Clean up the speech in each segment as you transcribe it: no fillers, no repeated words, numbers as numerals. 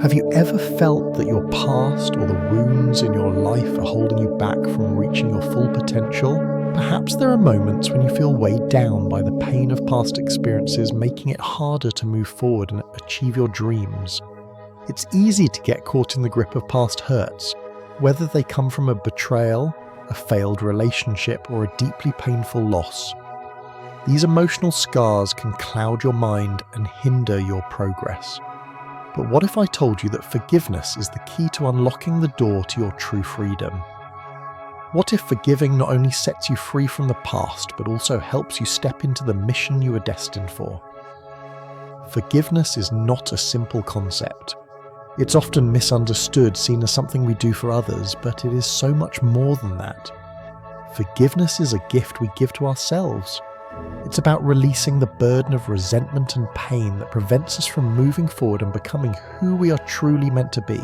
Have you ever felt that your past or the wounds in your life are holding you back from reaching your full potential? Perhaps there are moments when you feel weighed down by the pain of past experiences, making it harder to move forward and achieve your dreams. It's easy to get caught in the grip of past hurts, whether they come from a betrayal, a failed relationship, or a deeply painful loss. These emotional scars can cloud your mind and hinder your progress. But what if I told you that forgiveness is the key to unlocking the door to your true freedom? What if forgiving not only sets you free from the past, but also helps you step into the mission you were destined for? Forgiveness is not a simple concept. It's often misunderstood, seen as something we do for others, but it is so much more than that. Forgiveness is a gift we give to ourselves. It's about releasing the burden of resentment and pain that prevents us from moving forward and becoming who we are truly meant to be.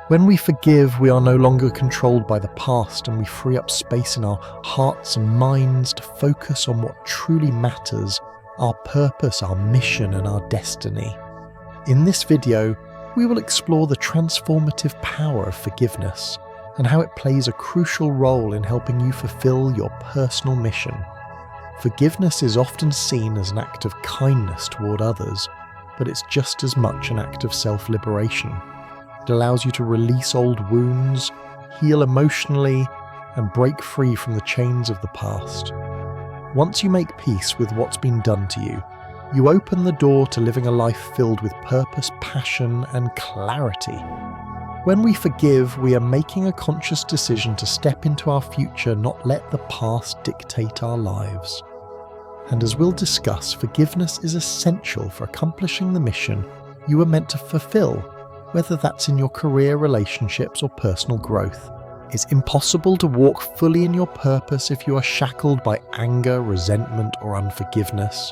When we forgive, we are no longer controlled by the past, and we free up space in our hearts and minds to focus on what truly matters, our purpose, our mission, and our destiny. In this video, we will explore the transformative power of forgiveness and how it plays a crucial role in helping you fulfill your personal mission. Forgiveness is often seen as an act of kindness toward others, but it's just as much an act of self-liberation. It allows you to release old wounds, heal emotionally, and break free from the chains of the past. Once you make peace with what's been done to you, you open the door to living a life filled with purpose, passion, and clarity. When we forgive, we are making a conscious decision to step into our future, not let the past dictate our lives. And as we'll discuss, forgiveness is essential for accomplishing the mission you were meant to fulfill, whether that's in your career, relationships, or personal growth. It's impossible to walk fully in your purpose if you are shackled by anger, resentment, or unforgiveness.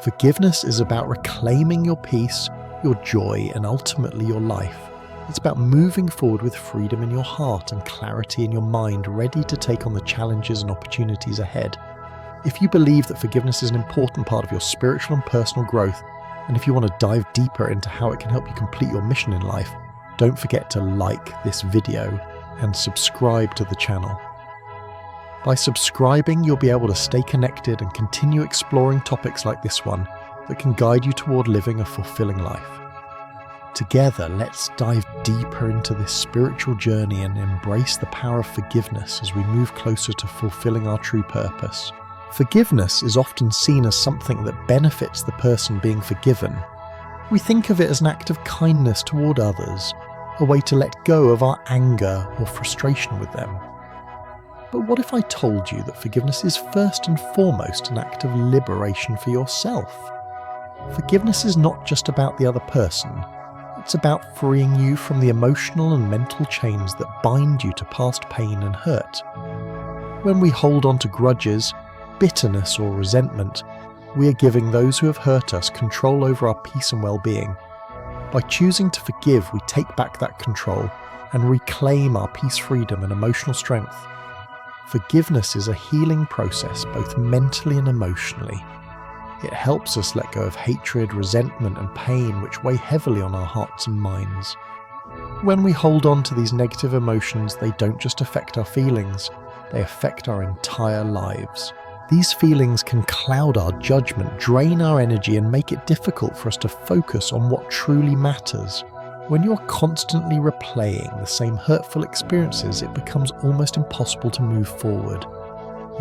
Forgiveness is about reclaiming your peace, your joy, and ultimately your life. It's about moving forward with freedom in your heart and clarity in your mind, ready to take on the challenges and opportunities ahead. If you believe that forgiveness is an important part of your spiritual and personal growth, and if you want to dive deeper into how it can help you complete your mission in life, don't forget to like this video and subscribe to the channel. By subscribing, you'll be able to stay connected and continue exploring topics like this one that can guide you toward living a fulfilling life. Together, let's dive deeper into this spiritual journey and embrace the power of forgiveness as we move closer to fulfilling our true purpose. Forgiveness is often seen as something that benefits the person being forgiven. We think of it as an act of kindness toward others, a way to let go of our anger or frustration with them. But what if I told you that forgiveness is first and foremost an act of liberation for yourself? Forgiveness is not just about the other person. It's about freeing you from the emotional and mental chains that bind you to past pain and hurt. When we hold on to grudges, bitterness, or resentment, we are giving those who have hurt us control over our peace and well-being. By choosing to forgive, we take back that control and reclaim our peace, freedom, and emotional strength. Forgiveness is a healing process, both mentally and emotionally. It helps us let go of hatred, resentment, and pain which weigh heavily on our hearts and minds. When we hold on to these negative emotions, they don't just affect our feelings, they affect our entire lives. These feelings can cloud our judgment, drain our energy, and make it difficult for us to focus on what truly matters. When you're constantly replaying the same hurtful experiences, it becomes almost impossible to move forward.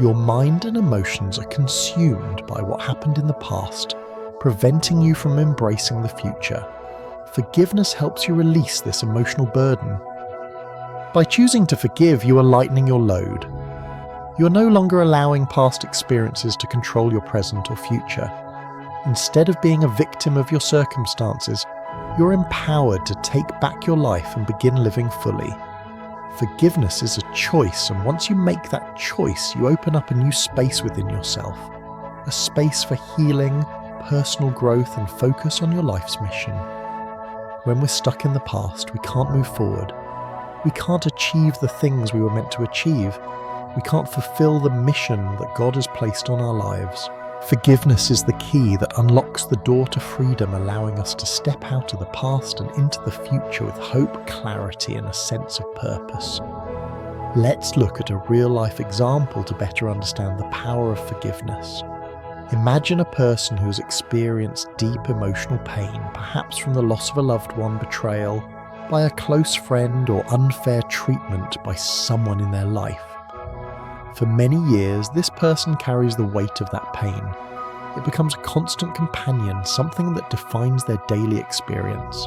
Your mind and emotions are consumed by what happened in the past, preventing you from embracing the future. Forgiveness helps you release this emotional burden. By choosing to forgive, you are lightening your load. You are no longer allowing past experiences to control your present or future. Instead of being a victim of your circumstances, you're empowered to take back your life and begin living fully. Forgiveness is a choice, and once you make that choice, you open up a new space within yourself. A space for healing, personal growth, and focus on your life's mission. When we're stuck in the past, we can't move forward. We can't achieve the things we were meant to achieve. We can't fulfill the mission that God has placed on our lives. Forgiveness is the key that unlocks the door to freedom, allowing us to step out of the past and into the future with hope, clarity, and a sense of purpose. Let's look at a real-life example to better understand the power of forgiveness. Imagine a person who has experienced deep emotional pain, perhaps from the loss of a loved one, betrayal by a close friend, or unfair treatment by someone in their life. For many years, this person carries the weight of that pain. It becomes a constant companion, something that defines their daily experience.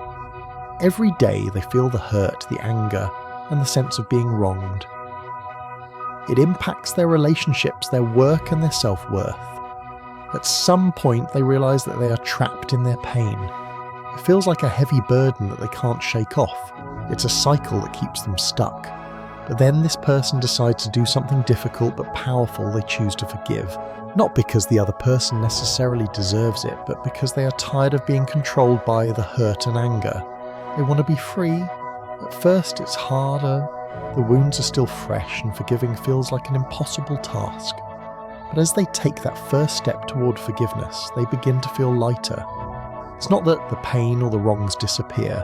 Every day they feel the hurt, the anger, and the sense of being wronged. It impacts their relationships, their work, and their self-worth. At some point, they realize that they are trapped in their pain. It feels like a heavy burden that they can't shake off. It's a cycle that keeps them stuck. But then this person decides to do something difficult but powerful. They choose to forgive. Not because the other person necessarily deserves it, but because they are tired of being controlled by the hurt and anger. They want to be free. At first it's harder. The wounds are still fresh and forgiving feels like an impossible task. But as they take that first step toward forgiveness, they begin to feel lighter. It's not that the pain or the wrongs disappear,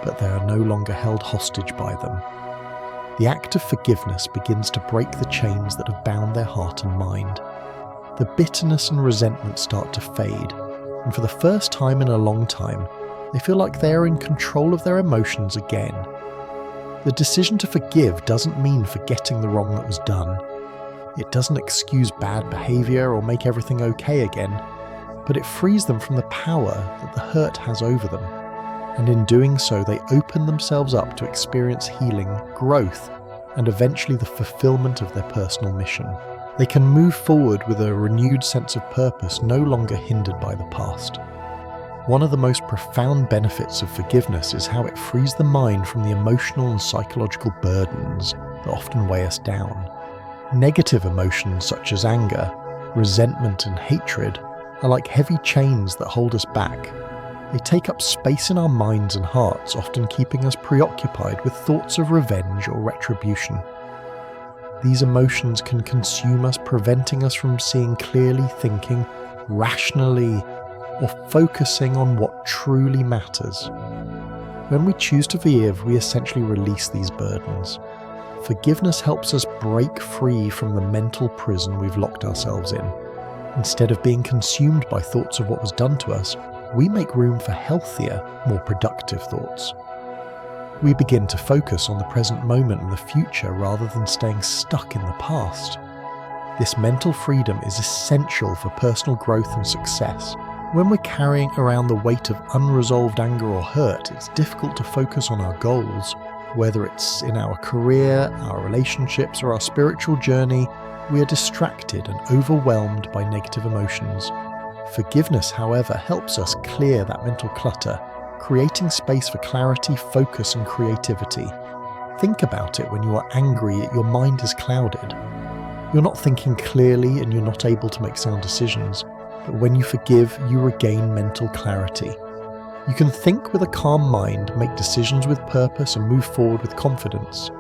but they are no longer held hostage by them. The act of forgiveness begins to break the chains that have bound their heart and mind. The bitterness and resentment start to fade, and for the first time in a long time, they feel like they are in control of their emotions again. The decision to forgive doesn't mean forgetting the wrong that was done. It doesn't excuse bad behavior or make everything okay again, but it frees them from the power that the hurt has over them. And in doing so, they open themselves up to experience healing, growth, and eventually the fulfillment of their personal mission. They can move forward with a renewed sense of purpose, no longer hindered by the past. One of the most profound benefits of forgiveness is how it frees the mind from the emotional and psychological burdens that often weigh us down. Negative emotions such as anger, resentment, and hatred are like heavy chains that hold us back. They take up space in our minds and hearts, often keeping us preoccupied with thoughts of revenge or retribution. These emotions can consume us, preventing us from seeing clearly, thinking rationally, or focusing on what truly matters. When we choose to forgive, we essentially release these burdens. Forgiveness helps us break free from the mental prison we've locked ourselves in. Instead of being consumed by thoughts of what was done to us, we make room for healthier, more productive thoughts. We begin to focus on the present moment and the future rather than staying stuck in the past. This mental freedom is essential for personal growth and success. When we're carrying around the weight of unresolved anger or hurt, it's difficult to focus on our goals. Whether it's in our career, our relationships, or our spiritual journey, we are distracted and overwhelmed by negative emotions. Forgiveness, however, helps us clear that mental clutter, creating space for clarity, focus, and creativity. Think about it: when you are angry, your mind is clouded. You're not thinking clearly and you're not able to make sound decisions. But when you forgive, you regain mental clarity. You can think with a calm mind, make decisions with purpose, and move forward with confidence.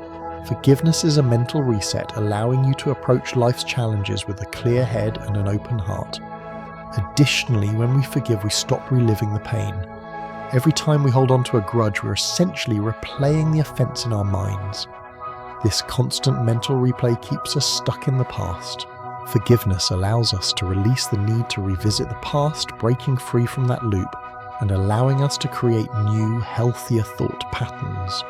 Forgiveness is a mental reset, allowing you to approach life's challenges with a clear head and an open heart. Additionally, when we forgive, we stop reliving the pain. Every time we hold on to a grudge, we're essentially replaying the offense in our minds. This constant mental replay keeps us stuck in the past. Forgiveness allows us to release the need to revisit the past, breaking free from that loop and allowing us to create new, healthier thought patterns.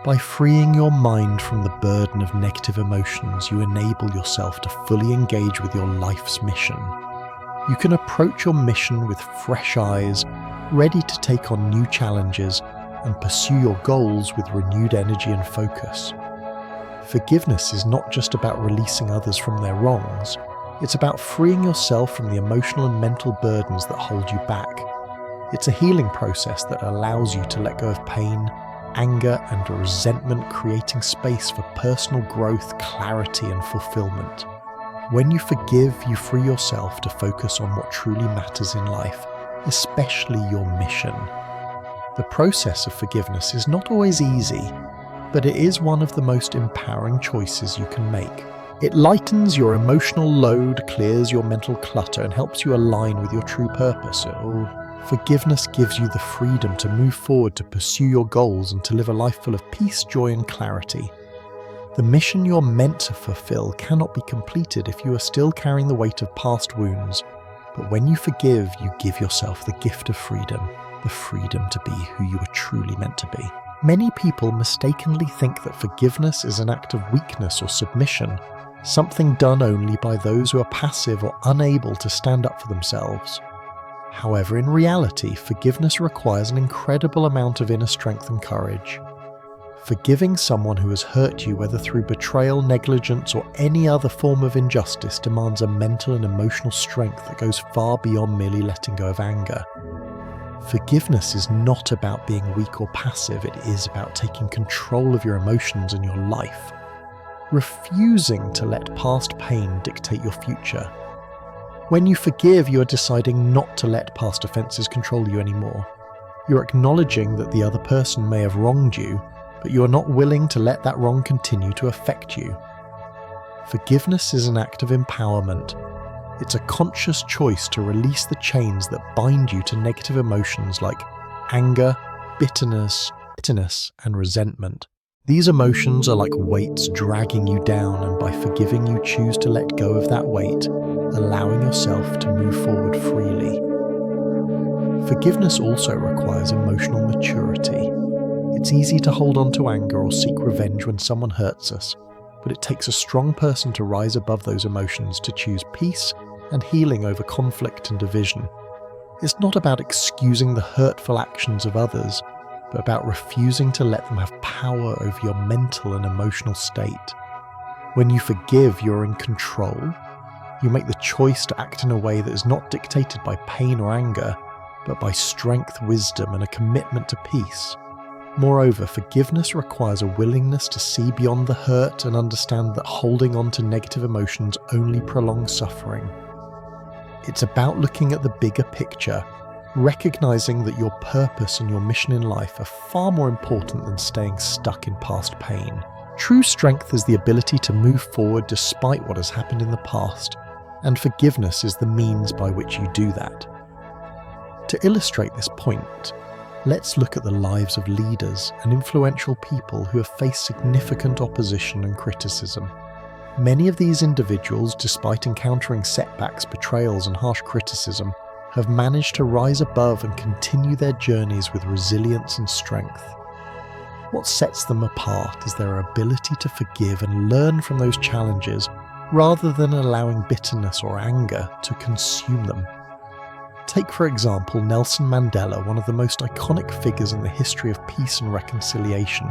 By freeing your mind from the burden of negative emotions, you enable yourself to fully engage with your life's mission. You can approach your mission with fresh eyes, ready to take on new challenges and pursue your goals with renewed energy and focus. Forgiveness is not just about releasing others from their wrongs, it's about freeing yourself from the emotional and mental burdens that hold you back. It's a healing process that allows you to let go of pain, anger, and resentment, creating space for personal growth, clarity, and fulfillment. When you forgive, you free yourself to focus on what truly matters in life, especially your mission. The process of forgiveness is not always easy, but it is one of the most empowering choices you can make. It lightens your emotional load, clears your mental clutter, and helps you align with your true purpose. Forgiveness gives you the freedom to move forward, to pursue your goals, and to live a life full of peace, joy, and clarity. The mission you're meant to fulfill cannot be completed if you are still carrying the weight of past wounds. But when you forgive, you give yourself the gift of freedom, the freedom to be who you are truly meant to be. Many people mistakenly think that forgiveness is an act of weakness or submission, something done only by those who are passive or unable to stand up for themselves. However, in reality, forgiveness requires an incredible amount of inner strength and courage. Forgiving someone who has hurt you, whether through betrayal, negligence, or any other form of injustice, demands a mental and emotional strength that goes far beyond merely letting go of anger. Forgiveness is not about being weak or passive, it is about taking control of your emotions and your life. Refusing to let past pain dictate your future. When you forgive, you are deciding not to let past offences control you anymore. You're acknowledging that the other person may have wronged you, but you are not willing to let that wrong continue to affect you. Forgiveness is an act of empowerment. It's a conscious choice to release the chains that bind you to negative emotions like anger, bitterness, and resentment. These emotions are like weights dragging you down, and by forgiving you choose to let go of that weight, allowing yourself to move forward freely. Forgiveness also requires emotional maturity. It's easy to hold on to anger or seek revenge when someone hurts us, but it takes a strong person to rise above those emotions, to choose peace and healing over conflict and division. It's not about excusing the hurtful actions of others, but about refusing to let them have power over your mental and emotional state. When you forgive, you're in control. You make the choice to act in a way that is not dictated by pain or anger, but by strength, wisdom, and a commitment to peace. Moreover, forgiveness requires a willingness to see beyond the hurt and understand that holding on to negative emotions only prolongs suffering. It's about looking at the bigger picture, recognizing that your purpose and your mission in life are far more important than staying stuck in past pain. True strength is the ability to move forward despite what has happened in the past, and forgiveness is the means by which you do that. To illustrate this point, let's look at the lives of leaders and influential people who have faced significant opposition and criticism. Many of these individuals, despite encountering setbacks, betrayals, and harsh criticism, have managed to rise above and continue their journeys with resilience and strength. What sets them apart is their ability to forgive and learn from those challenges, rather than allowing bitterness or anger to consume them. Take, for example, Nelson Mandela, one of the most iconic figures in the history of peace and reconciliation.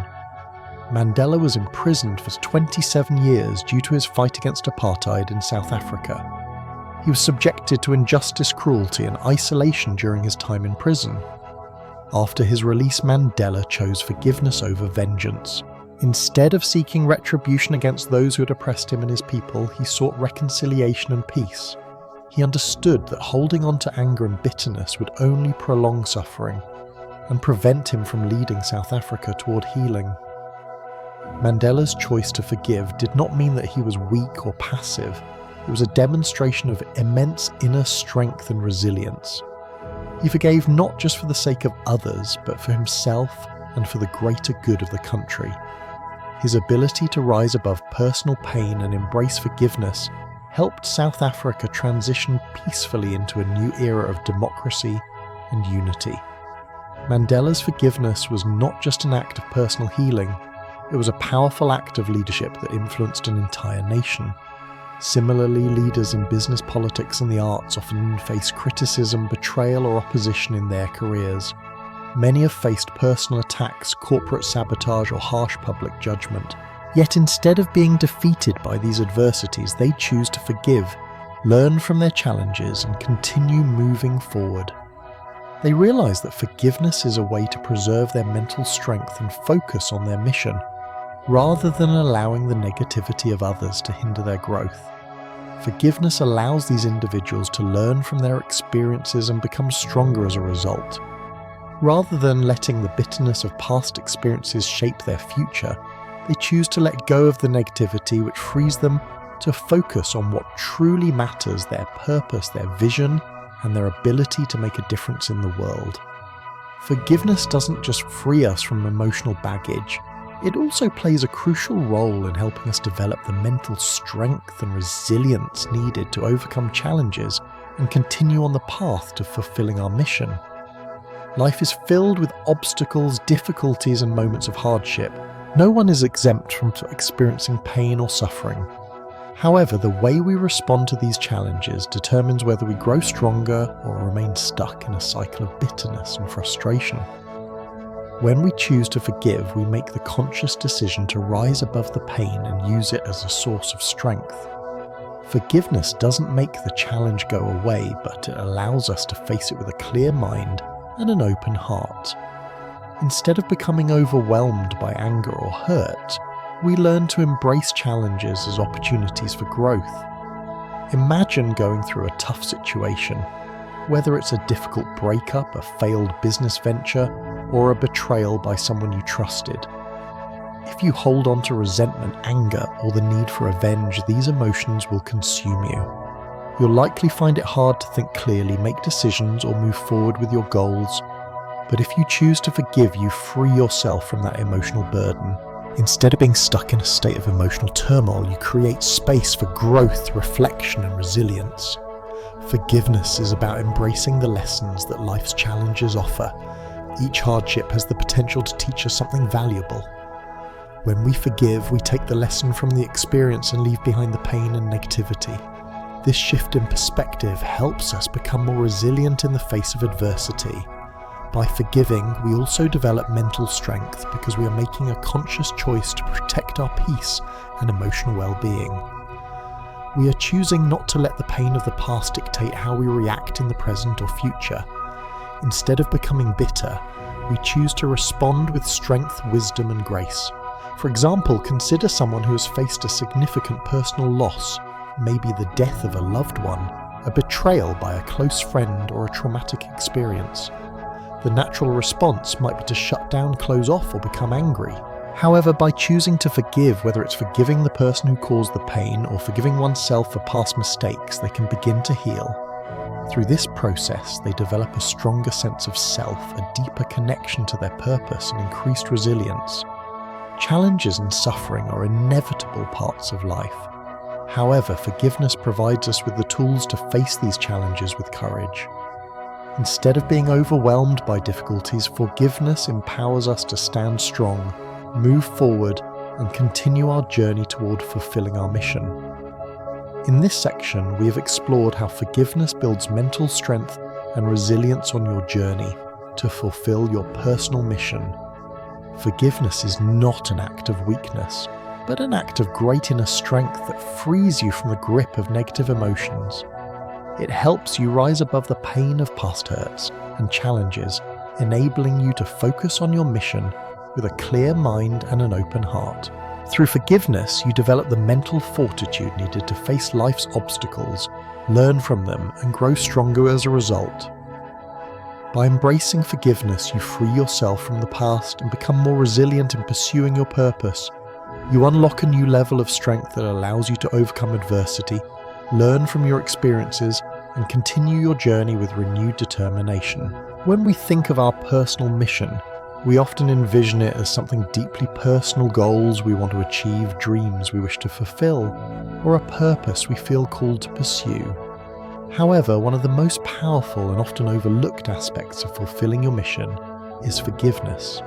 Mandela was imprisoned for 27 years due to his fight against apartheid in South Africa. He was subjected to injustice, cruelty, and isolation during his time in prison. After his release, Mandela chose forgiveness over vengeance. Instead of seeking retribution against those who had oppressed him and his people, he sought reconciliation and peace. He understood that holding on to anger and bitterness would only prolong suffering and prevent him from leading South Africa toward healing. Mandela's choice to forgive did not mean that he was weak or passive. It was a demonstration of immense inner strength and resilience. He forgave not just for the sake of others, but for himself and for the greater good of the country. His ability to rise above personal pain and embrace forgiveness helped South Africa transition peacefully into a new era of democracy and unity. Mandela's forgiveness was not just an act of personal healing, it was a powerful act of leadership that influenced an entire nation. Similarly, leaders in business, politics, and the arts often face criticism, betrayal, or opposition in their careers. Many have faced personal attacks, corporate sabotage, or harsh public judgment. Yet instead of being defeated by these adversities, they choose to forgive, learn from their challenges, and continue moving forward. They realize that forgiveness is a way to preserve their mental strength and focus on their mission, rather than allowing the negativity of others to hinder their growth. Forgiveness allows these individuals to learn from their experiences and become stronger as a result. Rather than letting the bitterness of past experiences shape their future, they choose to let go of the negativity, which frees them to focus on what truly matters, their purpose, their vision, and their ability to make a difference in the world. Forgiveness doesn't just free us from emotional baggage, it also plays a crucial role in helping us develop the mental strength and resilience needed to overcome challenges and continue on the path to fulfilling our mission. Life is filled with obstacles, difficulties, and moments of hardship. No one is exempt from experiencing pain or suffering. However, the way we respond to these challenges determines whether we grow stronger or remain stuck in a cycle of bitterness and frustration. When we choose to forgive, we make the conscious decision to rise above the pain and use it as a source of strength. Forgiveness doesn't make the challenge go away, but it allows us to face it with a clear mind and an open heart. Instead of becoming overwhelmed by anger or hurt, we learn to embrace challenges as opportunities for growth. Imagine going through a tough situation, whether it's a difficult breakup, a failed business venture, or a betrayal by someone you trusted. If you hold on to resentment, anger, or the need for revenge, these emotions will consume you. You'll likely find it hard to think clearly, make decisions, or move forward with your goals. But if you choose to forgive, you free yourself from that emotional burden. Instead of being stuck in a state of emotional turmoil, you create space for growth, reflection, and resilience. Forgiveness is about embracing the lessons that life's challenges offer. Each hardship has the potential to teach us something valuable. When we forgive, we take the lesson from the experience and leave behind the pain and negativity. This shift in perspective helps us become more resilient in the face of adversity. By forgiving, we also develop mental strength because we are making a conscious choice to protect our peace and emotional well-being. We are choosing not to let the pain of the past dictate how we react in the present or future. Instead of becoming bitter, we choose to respond with strength, wisdom, and grace. For example, consider someone who has faced a significant personal loss, maybe the death of a loved one, a betrayal by a close friend, or a traumatic experience. The natural response might be to shut down, close off, or become angry. However, by choosing to forgive, whether it's forgiving the person who caused the pain or forgiving oneself for past mistakes, they can begin to heal. Through this process, they develop a stronger sense of self, a deeper connection to their purpose, and increased resilience. Challenges and suffering are inevitable parts of life. However, forgiveness provides us with the tools to face these challenges with courage. Instead of being overwhelmed by difficulties, forgiveness empowers us to stand strong, move forward, and continue our journey toward fulfilling our mission. In this section, we have explored how forgiveness builds mental strength and resilience on your journey to fulfill your personal mission. Forgiveness is not an act of weakness, but an act of great inner strength that frees you from the grip of negative emotions. It helps you rise above the pain of past hurts and challenges, enabling you to focus on your mission with a clear mind and an open heart. Through forgiveness, you develop the mental fortitude needed to face life's obstacles, learn from them, and grow stronger as a result. By embracing forgiveness, you free yourself from the past and become more resilient in pursuing your purpose. You unlock a new level of strength that allows you to overcome adversity, learn from your experiences, and continue your journey with renewed determination. When we think of our personal mission, we often envision it as something deeply personal, goals we want to achieve, dreams we wish to fulfill, or a purpose we feel called to pursue. However, one of the most powerful and often overlooked aspects of fulfilling your mission is forgiveness.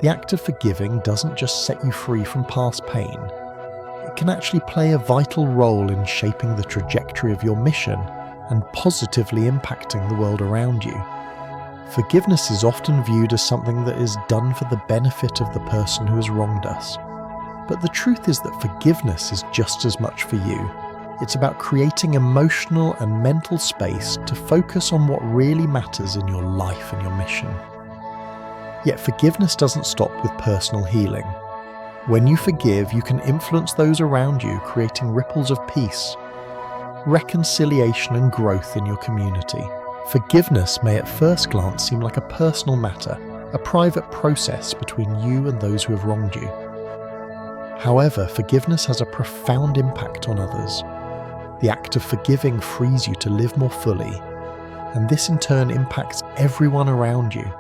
The act of forgiving doesn't just set you free from past pain. It can actually play a vital role in shaping the trajectory of your mission and positively impacting the world around you. Forgiveness is often viewed as something that is done for the benefit of the person who has wronged us. But the truth is that forgiveness is just as much for you. It's about creating emotional and mental space to focus on what really matters in your life and your mission. Yet forgiveness doesn't stop with personal healing. When you forgive, you can influence those around you, creating ripples of peace, reconciliation, and growth in your community. Forgiveness may at first glance seem like a personal matter, a private process between you and those who have wronged you. However, forgiveness has a profound impact on others. The act of forgiving frees you to live more fully, and this in turn impacts everyone around you.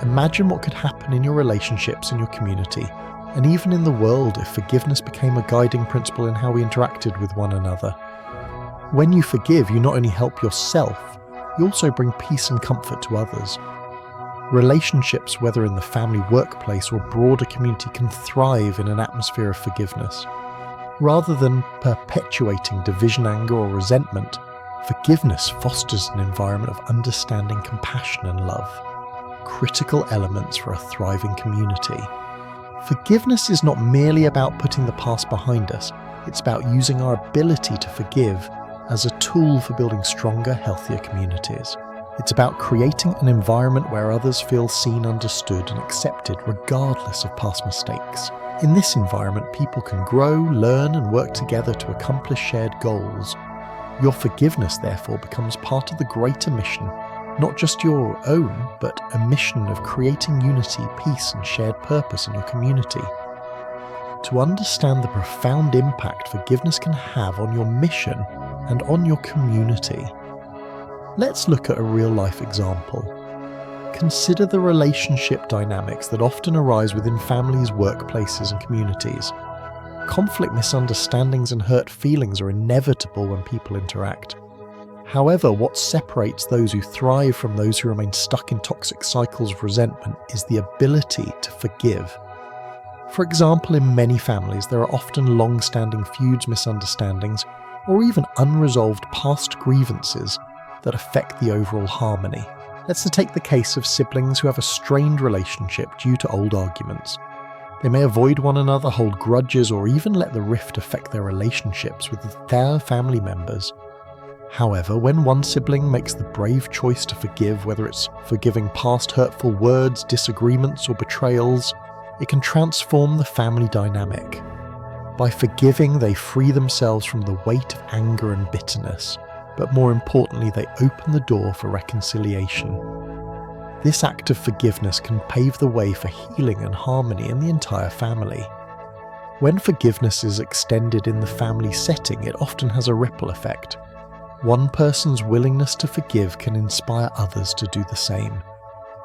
Imagine what could happen in your relationships, in your community, and even in the world if forgiveness became a guiding principle in how we interacted with one another. When you forgive, you not only help yourself, you also bring peace and comfort to others. Relationships, whether in the family, workplace, or broader community, can thrive in an atmosphere of forgiveness. Rather than perpetuating division, anger, or resentment, forgiveness fosters an environment of understanding, compassion, and love, critical elements for a thriving community. Forgiveness is not merely about putting the past behind us, it's about using our ability to forgive as a tool for building stronger, healthier communities. It's about creating an environment where others feel seen, understood, and accepted regardless of past mistakes. In this environment, people can grow, learn, and work together to accomplish shared goals. Your forgiveness, therefore, becomes part of the greater mission, not just your own, but a mission of creating unity, peace, and shared purpose in your community. To understand the profound impact forgiveness can have on your mission and on your community, let's look at a real-life example. Consider the relationship dynamics that often arise within families, workplaces, and communities. Conflict, misunderstandings, and hurt feelings are inevitable when people interact. However, what separates those who thrive from those who remain stuck in toxic cycles of resentment is the ability to forgive. For example, in many families, there are often long-standing feuds, misunderstandings, or even unresolved past grievances that affect the overall harmony. Let's take the case of siblings who have a strained relationship due to old arguments. They may avoid one another, hold grudges, or even let the rift affect their relationships with their family members. However, when one sibling makes the brave choice to forgive, whether it's forgiving past hurtful words, disagreements, or betrayals, it can transform the family dynamic. By forgiving, they free themselves from the weight of anger and bitterness, but more importantly, they open the door for reconciliation. This act of forgiveness can pave the way for healing and harmony in the entire family. When forgiveness is extended in the family setting, it often has a ripple effect. One person's willingness to forgive can inspire others to do the same.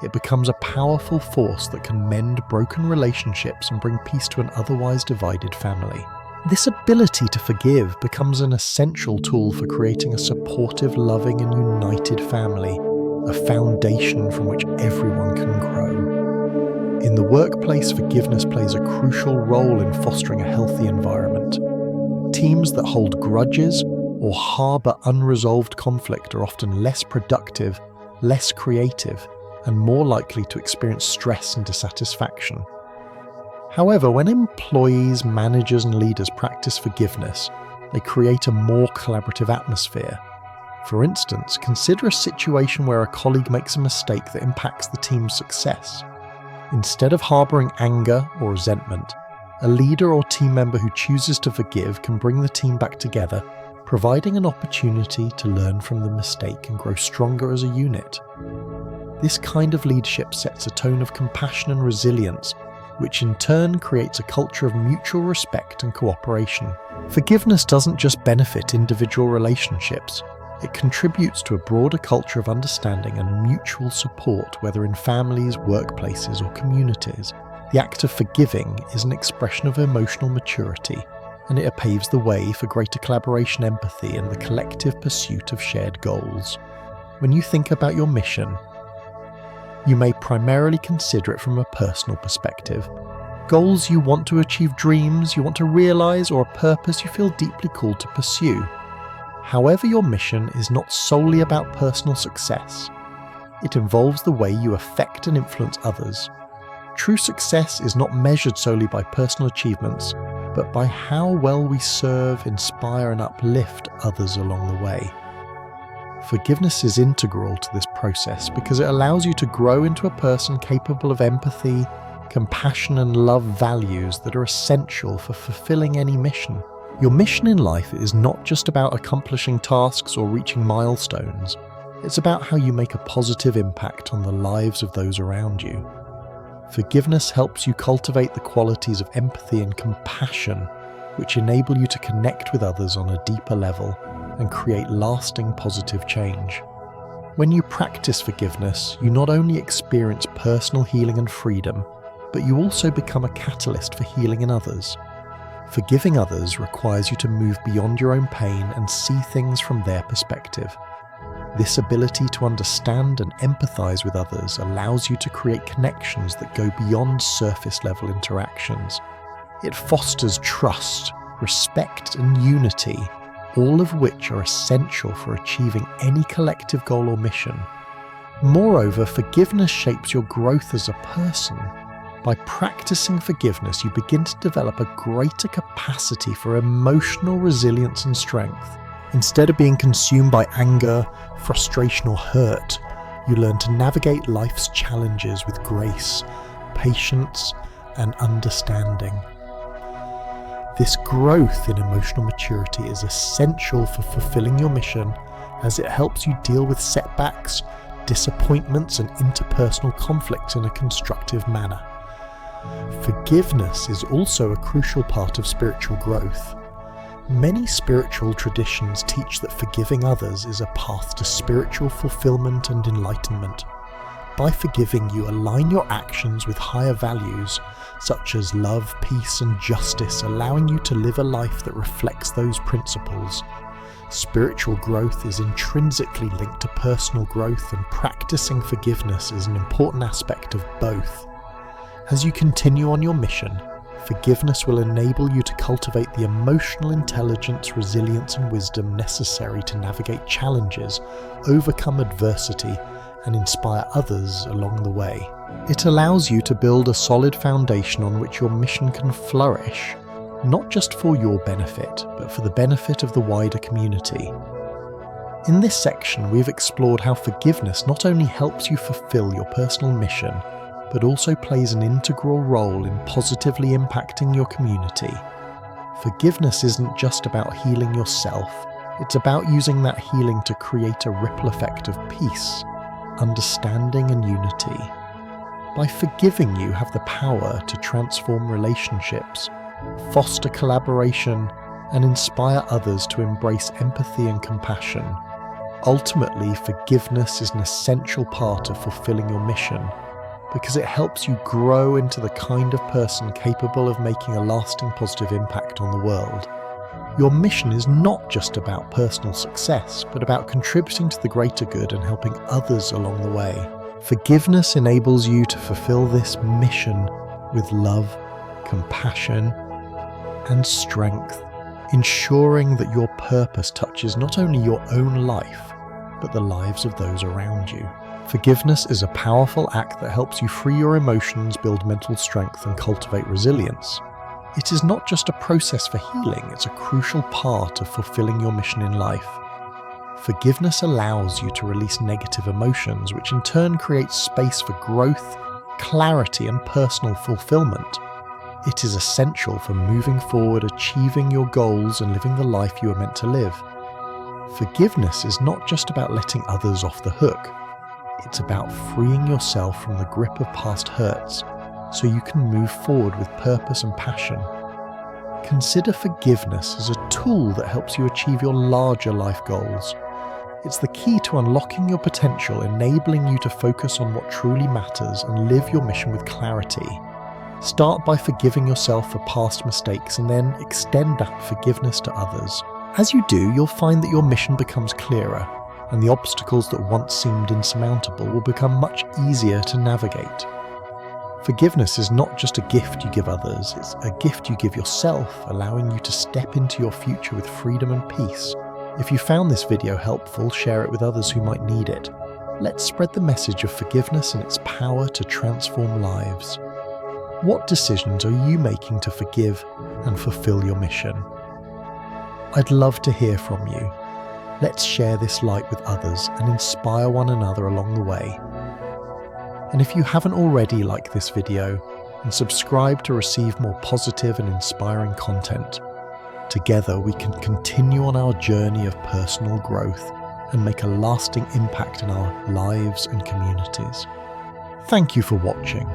It becomes a powerful force that can mend broken relationships and bring peace to an otherwise divided family. This ability to forgive becomes an essential tool for creating a supportive, loving, and united family, a foundation from which everyone can grow. In the workplace, forgiveness plays a crucial role in fostering a healthy environment. Teams that hold grudges or harbour unresolved conflict are often less productive, less creative, and more likely to experience stress and dissatisfaction. However, when employees, managers, and leaders practice forgiveness, they create a more collaborative atmosphere. For instance, consider a situation where a colleague makes a mistake that impacts the team's success. Instead of harbouring anger or resentment, a leader or team member who chooses to forgive can bring the team back together, providing an opportunity to learn from the mistake and grow stronger as a unit. This kind of leadership sets a tone of compassion and resilience, which in turn creates a culture of mutual respect and cooperation. Forgiveness doesn't just benefit individual relationships, it contributes to a broader culture of understanding and mutual support, whether in families, workplaces, or communities. The act of forgiving is an expression of emotional maturity, and it paves the way for greater collaboration, empathy, and the collective pursuit of shared goals. When you think about your mission, you may primarily consider it from a personal perspective. Goals you want to achieve, dreams you want to realize, or a purpose you feel deeply called to pursue. However, your mission is not solely about personal success. It involves the way you affect and influence others. True success is not measured solely by personal achievements, but by how well we serve, inspire, and uplift others along the way. Forgiveness is integral to this process because it allows you to grow into a person capable of empathy, compassion, and love values that are essential for fulfilling any mission. Your mission in life is not just about accomplishing tasks or reaching milestones. It's about how you make a positive impact on the lives of those around you. Forgiveness helps you cultivate the qualities of empathy and compassion, which enable you to connect with others on a deeper level and create lasting positive change. When you practice forgiveness, you not only experience personal healing and freedom, but you also become a catalyst for healing in others. Forgiving others requires you to move beyond your own pain and see things from their perspective. This ability to understand and empathize with others allows you to create connections that go beyond surface-level interactions. It fosters trust, respect, and unity, all of which are essential for achieving any collective goal or mission. Moreover, forgiveness shapes your growth as a person. By practicing forgiveness, you begin to develop a greater capacity for emotional resilience and strength. Instead of being consumed by anger, frustration, or hurt, you learn to navigate life's challenges with grace, patience, and understanding. This growth in emotional maturity is essential for fulfilling your mission, as it helps you deal with setbacks, disappointments, and interpersonal conflicts in a constructive manner. Forgiveness is also a crucial part of spiritual growth. Many spiritual traditions teach that forgiving others is a path to spiritual fulfillment and enlightenment. By forgiving, you align your actions with higher values, such as love, peace, and justice, allowing you to live a life that reflects those principles. Spiritual growth is intrinsically linked to personal growth, and practicing forgiveness is an important aspect of both. As you continue on your mission, forgiveness will enable you to cultivate the emotional intelligence, resilience, and wisdom necessary to navigate challenges, overcome adversity, and inspire others along the way. It allows you to build a solid foundation on which your mission can flourish, not just for your benefit, but for the benefit of the wider community. In this section, we've explored how forgiveness not only helps you fulfill your personal mission, but also plays an integral role in positively impacting your community. Forgiveness isn't just about healing yourself, it's about using that healing to create a ripple effect of peace, understanding, and unity. By forgiving, you have the power to transform relationships, foster collaboration, and inspire others to embrace empathy and compassion. Ultimately, forgiveness is an essential part of fulfilling your mission, because it helps you grow into the kind of person capable of making a lasting positive impact on the world. Your mission is not just about personal success, but about contributing to the greater good and helping others along the way. Forgiveness enables you to fulfill this mission with love, compassion, and strength, ensuring that your purpose touches not only your own life, but the lives of those around you. Forgiveness is a powerful act that helps you free your emotions, build mental strength, and cultivate resilience. It is not just a process for healing, it's a crucial part of fulfilling your mission in life. Forgiveness allows you to release negative emotions, which in turn creates space for growth, clarity, and personal fulfillment. It is essential for moving forward, achieving your goals, and living the life you are meant to live. Forgiveness is not just about letting others off the hook. It's about freeing yourself from the grip of past hurts, so you can move forward with purpose and passion. Consider forgiveness as a tool that helps you achieve your larger life goals. It's the key to unlocking your potential, enabling you to focus on what truly matters and live your mission with clarity. Start by forgiving yourself for past mistakes and then extend that forgiveness to others. As you do, you'll find that your mission becomes clearer, and the obstacles that once seemed insurmountable will become much easier to navigate. Forgiveness is not just a gift you give others, it's a gift you give yourself, allowing you to step into your future with freedom and peace. If you found this video helpful, share it with others who might need it. Let's spread the message of forgiveness and its power to transform lives. What decisions are you making to forgive and fulfill your mission? I'd love to hear from you. Let's share this light with others and inspire one another along the way. And if you haven't already, like this video and subscribe to receive more positive and inspiring content. Together we can continue on our journey of personal growth and make a lasting impact in our lives and communities. Thank you for watching.